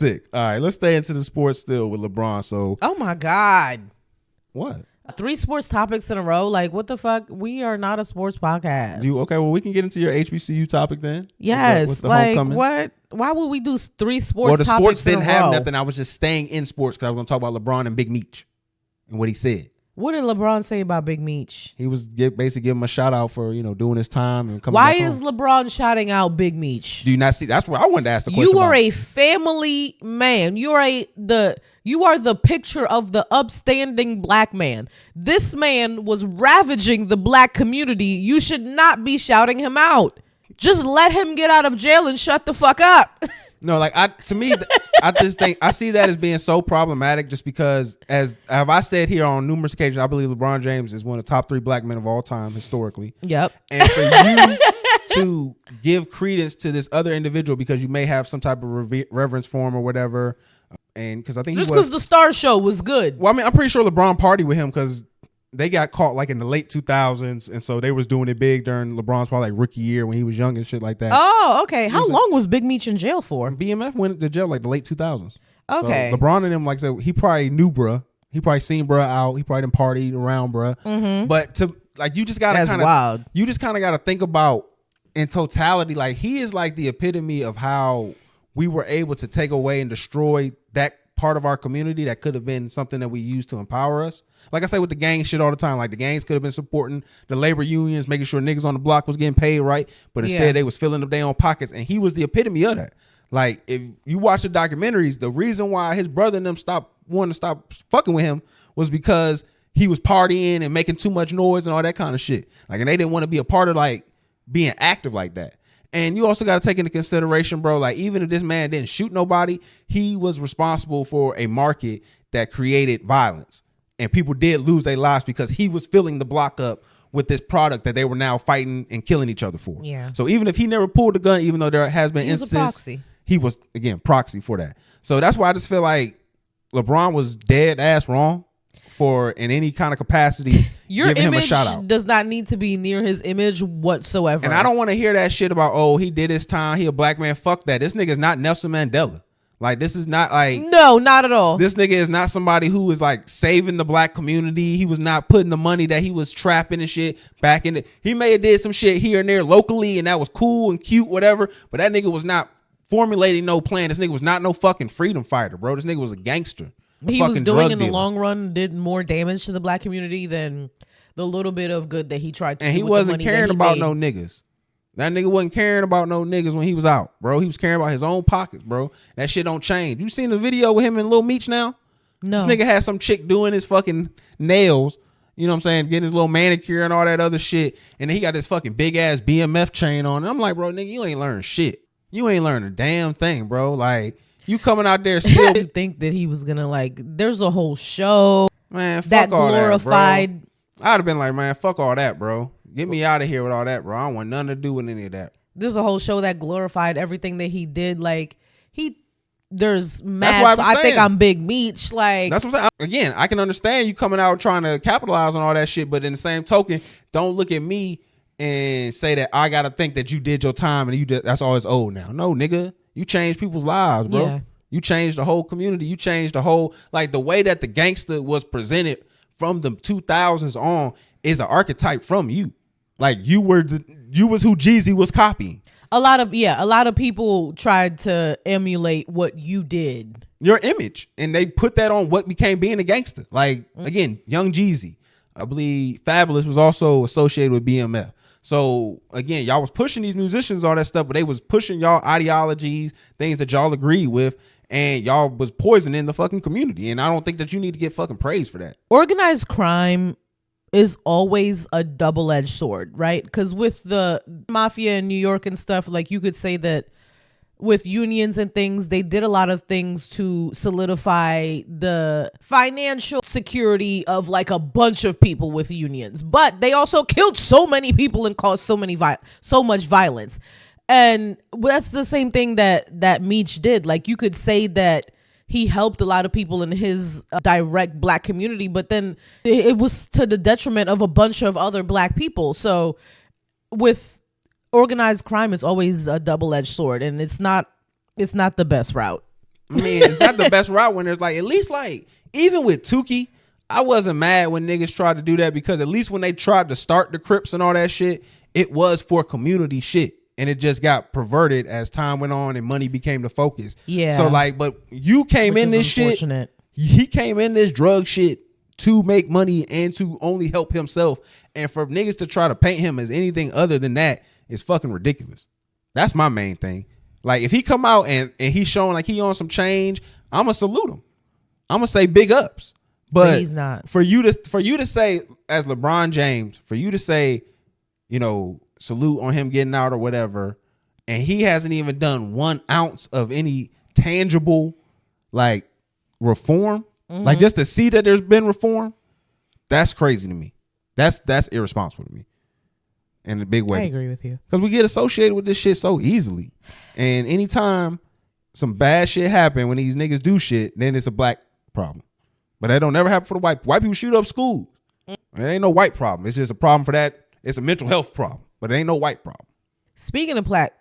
Sick. All right, let's stay into the sports still with LeBron. So, oh my God, what? 3 sports topics in a row? Like, what the fuck? We are not a sports podcast. Okay, well, we can get into your HBCU topic then. Yes, with the like homecoming. what? Why would we do 3 sports? Well, the topics sports didn't in a have row? nothing. I was just staying in sports because I was going to talk about LeBron and Big Meech and what he said. What did LeBron say about Big Meech? He was basically giving him a shout out for doing his time and coming. Why back is home. LeBron shouting out Big Meech? Do you not see? That's what I wanted to ask the question. You are about. a family man. You are the picture of the upstanding black man. This man was ravaging the black community. You should not be shouting him out. Just let him get out of jail and shut the fuck up. No, like I just think I see that as being so problematic just because as have I said here on numerous occasions, I believe LeBron James is one of the top 3 black men of all time historically. Yep. And for you to give credence to this other individual because you may have some type of reverence for him or whatever, and because I think just because the Star Show was good. Well, I mean, I'm pretty sure LeBron partied with him because they got caught like in the late 2000s, and so they was doing it big during LeBron's probably like rookie year when he was young and shit like that. Oh, okay. How long was Big Meech in jail for? BMF went to jail like the late 2000s. Okay. So LeBron and him, like I said, he probably knew bruh. He probably seen bruh out. He probably done partied around bruh. Mm-hmm. But to like, you just gotta kind of, you just kind of gotta think about in totality. Like he is like the epitome of how we were able to take away and destroy that part of our community that could have been something that we used to empower us. Like I say with the gang shit all the time, like the gangs could have been supporting the labor unions, making sure niggas on the block was getting paid right, but instead they was filling up their own pockets, and he was the epitome of that. Like if you watch the documentaries, the reason why his brother and them wanted to stop fucking with him was because he was partying and making too much noise and all that kind of shit. Like, and they didn't want to be a part of like being active like that. And you also got to take into consideration, bro, like even if this man didn't shoot nobody, he was responsible for a market that created violence. And people did lose their lives because he was filling the block up with this product that they were now fighting and killing each other for. Yeah. So even if he never pulled the gun, even though there has been instances, proxy. he was, again, proxy for that. So that's why I just feel like LeBron was dead ass wrong for in any kind of capacity. Your giving him a image shout out. does not need to be near his image whatsoever. And I don't want to hear that shit about, oh, he did his time, he a black man. Fuck that. This nigga is not Nelson Mandela. Like, this is not like... No, not at all. This nigga is not somebody who is like saving the black community. He was not putting the money that he was trapping and shit back in it. He may have did some shit here and there locally and that was cool and cute, whatever. But that nigga was not formulating no plan. This nigga was not no fucking freedom fighter, bro. This nigga was a gangster. He was doing in the long run did more damage to the black community than the little bit of good that he tried to do. And he with wasn't the money caring that he about made. no niggas. That nigga wasn't caring about no niggas when he was out, bro. He was caring about his own pockets, bro. That shit don't change. You seen the video with him and Lil Meech now? No. This nigga had some chick doing his fucking nails, you know what I'm saying, getting his little manicure and all that other shit. And then he got this fucking big ass BMF chain on. And I'm like, bro, nigga, you ain't learning shit. You ain't learning a damn thing, bro. Like, you coming out there still. You think that he was gonna like? There's a whole show, man, fuck that all glorified. That, bro. I'd have been like, man, fuck all that, bro. Get me out of here with all that, bro. I don't want nothing to do with any of that. There's a whole show that glorified everything that he did. Like there's mad. So I think I'm Big Meech. Like that's what I'm saying. Again, I can understand you coming out trying to capitalize on all that shit, but in the same token, don't look at me and say that I gotta think that you did your time and that's all it's old now. No, nigga, you changed people's lives, bro. Yeah. You changed the whole community. You changed the whole, like the way that the gangster was presented from the 2000s on is an archetype from you. Like you was who Jeezy was copying. a lot of people tried to emulate what you did. Your image. And they put that on what became being a gangster. Like, again, Young Jeezy. I believe Fabulous was also associated with BMF. So, again, y'all was pushing these musicians, all that stuff, but they was pushing y'all ideologies, things that y'all agreed with, and y'all was poisoning the fucking community. And I don't think that you need to get fucking praised for that. Organized crime is always a double-edged sword, right? Because with the mafia in New York and stuff, like you could say that with unions and things, they did a lot of things to solidify the financial security of like a bunch of people with unions. But they also killed so many people and caused so much violence. And that's the same thing that Meech did. Like you could say that he helped a lot of people in his direct black community, but then it was to the detriment of a bunch of other black people. So with organized crime, it's always a double-edged sword, and it's not the best route. I mean, it's not the best route when there's like, at least like, even with Tukey, I wasn't mad when niggas tried to do that because at least when they tried to start the Crips and all that shit, it was for community shit. And it just got perverted as time went on and money became the focus. Yeah. So like, but you came in this shit. He came in this drug shit to make money and to only help himself. And for niggas to try to paint him as anything other than that is fucking ridiculous. That's my main thing. Like if he come out and he's showing like he on some change, I'ma salute him. I'ma say big ups. But he's not. For you to say as LeBron James, for you to say, you know, salute on him getting out or whatever, and he hasn't even done 1 ounce of any tangible like reform, like just to see that there's been reform, that's crazy to me. That's irresponsible to me in a big way. I agree with you. Because we get associated with this shit so easily. And anytime some bad shit happen when these niggas do shit, then it's a black problem. But that don't never happen for the white people shoot up schools. It ain't no white problem. It's just a problem for that. It's a mental health problem. But it ain't no white problem. Speaking of black